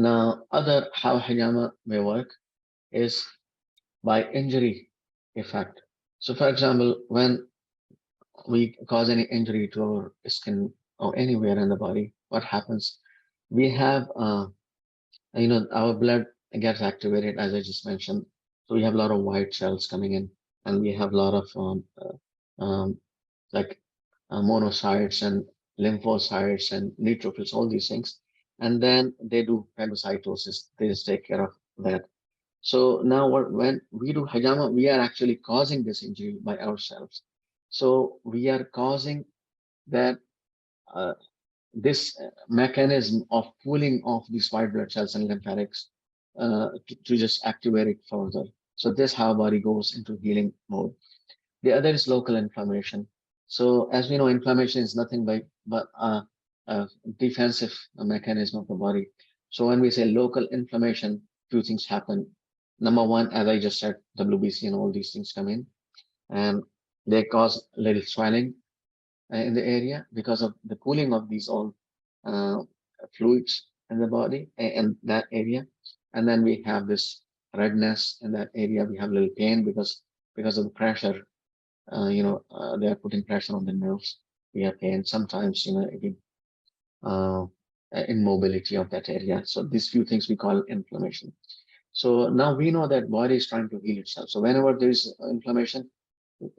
Now, other how Hijama may work is by injury effect. So, for example, when we cause any injury to our skin or anywhere in the body, what happens? We have, our blood gets activated, as I just mentioned. So we have a lot of white cells coming in, and we have a lot of like monocytes and lymphocytes and neutrophils, all these things. And then they do phagocytosis. They just take care of that. So now when we do Hijama, we are actually causing this injury by ourselves. So we are causing that uh, this mechanism of pulling off these white blood cells and lymphatics to just activate it further. So this how body goes into healing mode. The other is local inflammation. So as we know, inflammation is nothing but a defensive mechanism of the body. So when we say local inflammation, two things happen. Number one, as I just said, WBC and all these things come in, and they cause little swelling in the area because of the cooling of these all uh, fluids in the body and that area. And then we have this redness in that area. We have a little pain because of the pressure. They are putting pressure on the nerves. We have pain sometimes. Again, uh, immobility of that area. So these few things we call inflammation. So now we know that body is trying to heal itself. So whenever there is inflammation,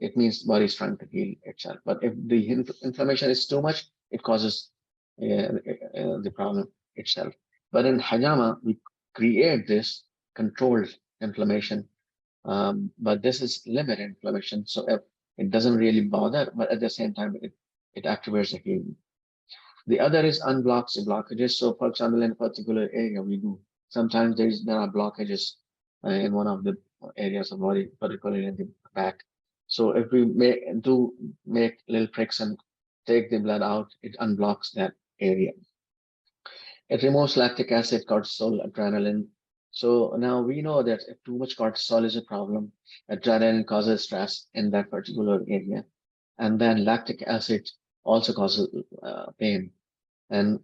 it means body is trying to heal itself. But if the inflammation is too much, it causes the problem itself. But in Hajama, we create this controlled inflammation, but this is limited inflammation. So if it doesn't really bother, but at the same time, it activates the healing. The other is unblocks the blockages. So for example, in a particular area, we do sometimes there are blockages in one of the areas of body, particularly in the back. So if we make little pricks and take the blood out, it unblocks that area. It removes lactic acid, cortisol, adrenaline. So now we know that if too much cortisol is a problem, adrenaline causes stress in that particular area. And then lactic acid also causes pain. And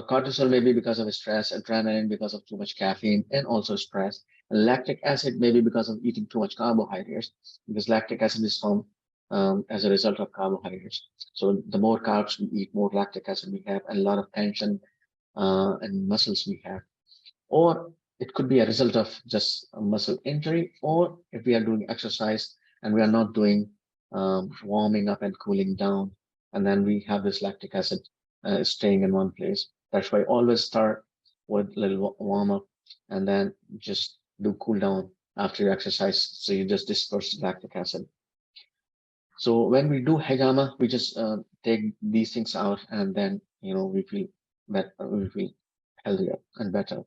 cortisol may be because of stress, adrenaline because of too much caffeine, and also stress. And lactic acid may be because of eating too much carbohydrates, because lactic acid is formed as a result of carbohydrates. So the more carbs we eat, more lactic acid we have, and a lot of tension and muscles we have. Or it could be a result of just a muscle injury, or if we are doing exercise and we are not doing warming up and cooling down, and then we have this lactic acid staying in one place. That's why always start with a little warm up and then just do cool down after you exercise. So you just disperse lactic acid. So when we do Hijama, we just take these things out, and then we feel better, we feel healthier and better.